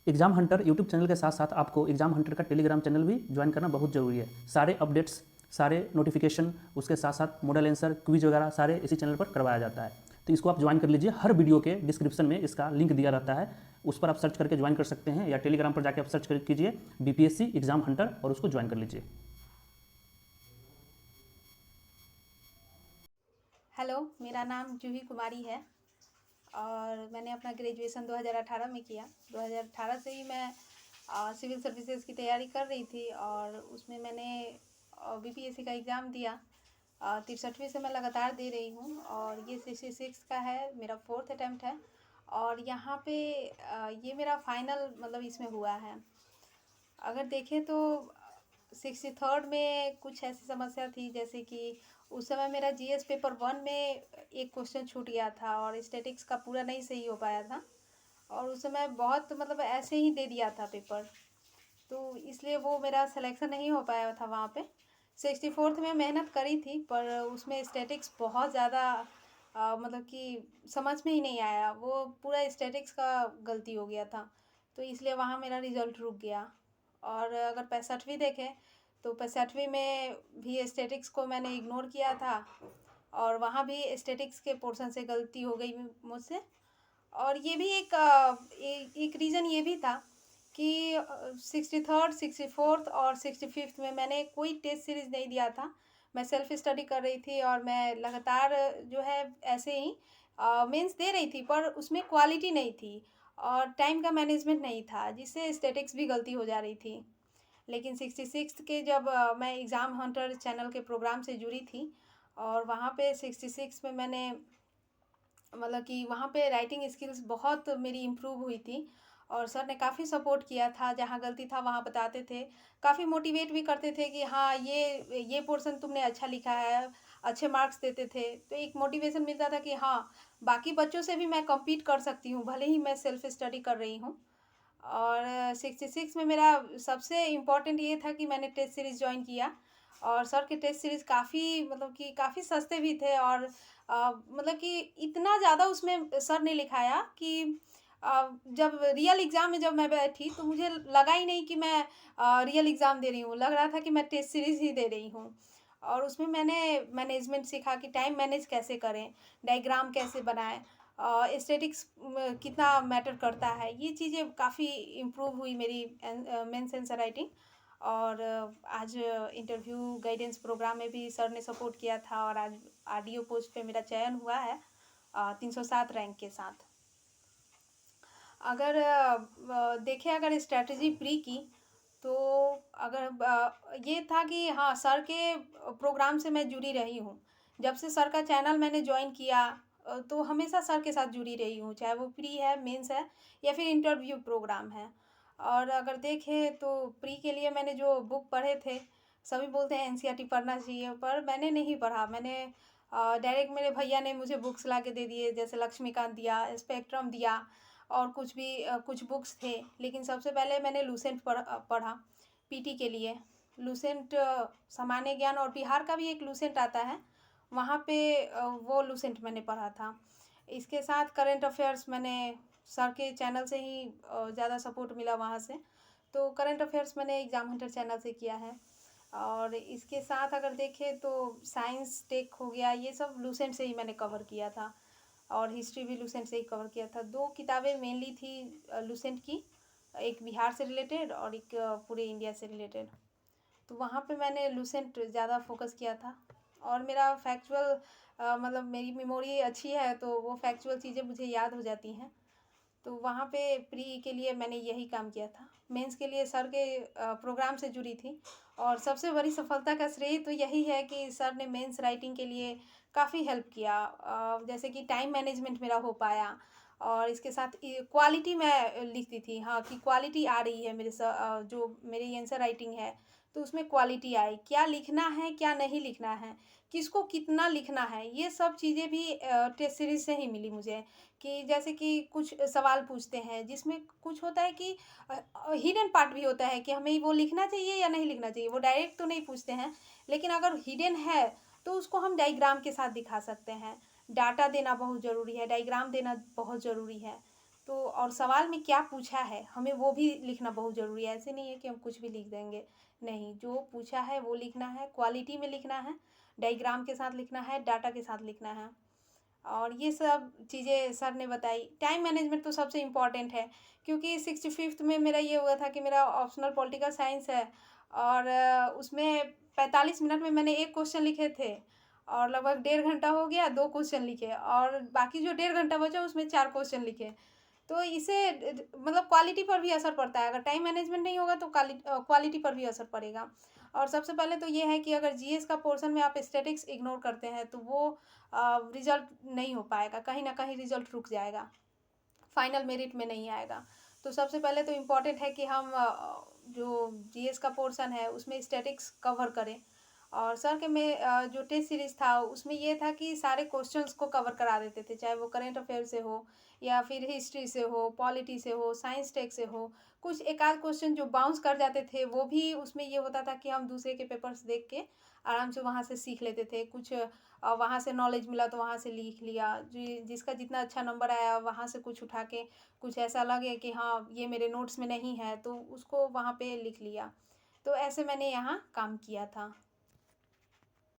Exam Hunter YouTube channel के साथ साथ आपको एग्ज़ाम हंटर का टेलीग्राम चैनल भी ज्वाइन करना बहुत ज़रूरी है। सारे अपडेट्स, सारे नोटिफिकेशन, उसके साथ साथ मॉडल आंसर, क्विज वगैरह सारे इसी चैनल पर करवाया जाता है। तो इसको आप ज्वाइन कर लीजिए। हर वीडियो के डिस्क्रिप्शन में इसका लिंक दिया रहता है, उस पर आप सर्च करके ज्वाइन कर सकते हैं, या टेलीग्राम पर जाकर आप सर्च कीजिए BPSC एग्ज़ाम हंटर और उसको ज्वाइन कर लीजिए। हेलो, मेरा नाम जूही कुमारी है और मैंने अपना ग्रेजुएशन 2018 में किया। 2018 से ही मैं सिविल सर्विसेज की तैयारी कर रही थी और उसमें मैंने बीपीएससी का एग्ज़ाम दिया। 63वीं से मैं लगातार दे रही हूँ और ये 66 का है, मेरा 4th अटैम्प्ट है और यहाँ पे ये मेरा फाइनल मतलब इसमें हुआ है। अगर देखें तो 63rd में कुछ ऐसी समस्या थी, जैसे कि उस समय मेरा जीएस पेपर 1 में एक क्वेश्चन छूट गया था और स्टैटिक्स का पूरा नहीं सही हो पाया था और उस समय बहुत मतलब ऐसे ही दे दिया था पेपर, तो इसलिए वो मेरा सिलेक्शन नहीं हो पाया था वहाँ पे। 64th में मेहनत करी थी पर उसमें स्टैटिक्स बहुत ज़्यादा मतलब कि समझ में ही नहीं आया, वो पूरा स्टैटिक्स का गलती हो गया था, तो इसलिए वहाँ मेरा रिज़ल्ट रुक गया। और अगर 65वीं देखें तो 65वीं में भी स्टैटिक्स को मैंने इग्नोर किया था और वहाँ भी स्टैटिक्स के पोर्शन से गलती हो गई मुझसे। और ये भी एक रीज़न ये भी था कि 63rd, 64th और 65th में मैंने कोई टेस्ट सीरीज़ नहीं दिया था। मैं सेल्फ स्टडी कर रही थी और मैं लगातार जो है ऐसे ही मेंस दे रही थी, पर उसमें क्वालिटी नहीं थी और टाइम का मैनेजमेंट नहीं था, जिससे स्टैटिक्स भी गलती हो जा रही थी। लेकिन 66 के जब मैं एग्ज़ाम हंटर चैनल के प्रोग्राम से जुड़ी थी और वहाँ पे 66 में मैंने मतलब कि वहाँ पे राइटिंग स्किल्स बहुत मेरी इम्प्रूव हुई थी और सर ने काफ़ी सपोर्ट किया था, जहाँ गलती था वहाँ बताते थे, काफ़ी मोटिवेट भी करते थे कि हाँ ये पोर्शन तुमने अच्छा लिखा है, अच्छे मार्क्स देते थे, तो एक मोटिवेशन मिलता था कि हाँ बाकी बच्चों से भी मैं कम्पीट कर सकती हूँ, भले ही मैं सेल्फ स्टडी कर रही हूँ। और 66 में मेरा सबसे इम्पोर्टेंट ये था कि मैंने टेस्ट सीरीज़ जॉइन किया और सर के टेस्ट सीरीज़ काफ़ी मतलब कि काफ़ी सस्ते भी थे और मतलब कि इतना ज़्यादा उसमें सर ने लिखाया कि जब रियल एग्ज़ाम में जब मैं बैठी तो मुझे लगा ही नहीं कि मैं रियल एग्ज़ाम दे रही हूँ, लग रहा था कि मैं टेस्ट सीरीज़ ही दे रही हूँ। और उसमें मैंने मैनेजमेंट सीखा कि टाइम मैनेज कैसे करें, डायग्राम कैसे बनाएँ, एस्थेटिक्स कितना मैटर करता है, ये चीज़ें काफ़ी इम्प्रूव हुई मेरी मेंस आंसर राइटिंग। और आज इंटरव्यू गाइडेंस प्रोग्राम में भी सर ने सपोर्ट किया था और आज आरडीओ पोस्ट पे मेरा चयन हुआ है 307 रैंक के साथ। अगर देखें अगर स्ट्रैटेजी प्री की, तो अगर ये था कि हाँ सर के प्रोग्राम से मैं जुड़ी रही हूँ। जब से सर का चैनल मैंने ज्वाइन किया तो हमेशा सर के साथ जुड़ी रही हूँ, चाहे वो प्री है, मेंस है या फिर इंटरव्यू प्रोग्राम है। और अगर देखें तो प्री के लिए मैंने जो बुक पढ़े थे, सभी बोलते हैं एनसीईआरटी पढ़ना चाहिए, पर मैंने नहीं पढ़ा। मैंने डायरेक्ट मेरे भैया ने मुझे बुक्स ला के दे दिए, जैसे लक्ष्मीकांत दिया, स्पेक्ट्रम दिया और कुछ भी कुछ बुक्स थे। लेकिन सबसे पहले मैंने लूसेंट पढ़ा पीटी के लिए। लूसेंट सामान्य ज्ञान और बिहार का भी एक लूसेंट आता है, वहाँ पे वो लूसेंट मैंने पढ़ा था। इसके साथ करंट अफेयर्स मैंने सर के चैनल से ही ज़्यादा सपोर्ट मिला वहाँ से, तो करंट अफेयर्स मैंने एग्ज़ाम हंटर चैनल से किया है। और इसके साथ अगर देखें तो साइंस टेक हो गया, ये सब लूसेंट से ही मैंने कवर किया था और हिस्ट्री भी लूसेंट से ही कवर किया था। 2 किताबें मेनली थी लूसेंट की, एक बिहार से रिलेटेड और एक पूरे इंडिया से रिलेटेड, तो वहाँ पे मैंने लूसेंट ज़्यादा फोकस किया था। और मेरा फैक्चुअल मतलब मेरी मेमोरी अच्छी है, तो वो फैक्चुअल चीज़ें मुझे याद हो जाती हैं, तो वहाँ पे प्री के लिए मैंने यही काम किया था। मेंस के लिए सर के प्रोग्राम से जुड़ी थी और सबसे बड़ी सफलता का श्रेय तो यही है कि सर ने मेंस राइटिंग के लिए काफ़ी हेल्प किया, जैसे कि टाइम मैनेजमेंट मेरा हो पाया और इसके साथ क्वालिटी मैं लिखती थी, हाँ कि क्वालिटी आ रही है मेरे जो मेरी आंसर राइटिंग है, तो उसमें क्वालिटी आई, क्या लिखना है क्या नहीं लिखना है, किसको कितना लिखना है, ये सब चीज़ें भी टेस्ट सीरीज से ही मिली मुझे। कि जैसे कि कुछ सवाल पूछते हैं जिसमें कुछ होता है कि हिडन पार्ट भी होता है कि हमें वो लिखना चाहिए या नहीं लिखना चाहिए, वो डायरेक्ट तो नहीं पूछते हैं, लेकिन अगर हिडन है तो उसको हम डायग्राम के साथ दिखा सकते हैं। डाटा देना बहुत ज़रूरी है, डायग्राम देना बहुत ज़रूरी है, तो और सवाल में क्या पूछा है हमें वो भी लिखना बहुत ज़रूरी है। ऐसे नहीं है कि हम कुछ भी लिख देंगे, नहीं, जो पूछा है वो लिखना है, क्वालिटी में लिखना है, डायग्राम के साथ लिखना है, डाटा के साथ लिखना है। और ये सब चीज़ें सर ने बताई। टाइम मैनेजमेंट तो सबसे इम्पॉर्टेंट है, क्योंकि 65th में मेरा ये हुआ था कि मेरा ऑप्शनल पॉलिटिकल साइंस है और उसमें 45 मिनट में मैंने एक क्वेश्चन लिखे थे और लगभग 1.5 घंटा हो गया 2 क्वेश्चन लिखे और बाकी जो 1.5 घंटा बचा उसमें 4 क्वेश्चन लिखे। तो इससे मतलब क्वालिटी पर भी असर पड़ता है। अगर टाइम मैनेजमेंट नहीं होगा तो क्वालिटी पर भी असर पड़ेगा। और सबसे पहले तो ये है कि अगर जीएस का पोर्शन में आप स्टैटिक्स इग्नोर करते हैं तो वो रिजल्ट नहीं हो पाएगा, कहीं ना कहीं रिजल्ट रुक जाएगा, फाइनल मेरिट में नहीं आएगा। तो सबसे पहले तो इम्पॉर्टेंट है कि हम जो जीएस का पोर्शन है उसमें स्टैटिक्स कवर करें। और सर के में जो टेस्ट सीरीज़ था उसमें ये था कि सारे क्वेश्चंस को कवर करा देते थे, चाहे वो करेंट अफेयर से हो या फिर हिस्ट्री से हो, पॉलिटी से हो, साइंस टेक से हो। कुछ एक आध क्वेश्चन जो बाउंस कर जाते थे वो भी उसमें ये होता था कि हम दूसरे के पेपर्स देख के आराम से वहाँ से सीख लेते थे। कुछ वहाँ से नॉलेज मिला तो वहाँ से लिख लिया, जिसका जितना अच्छा नंबर आया वहाँ से कुछ उठा के, कुछ ऐसा लगे कि हाँ ये मेरे नोट्स में नहीं है तो उसको वहाँ पे लिख लिया। तो ऐसे मैंने यहाँ काम किया था।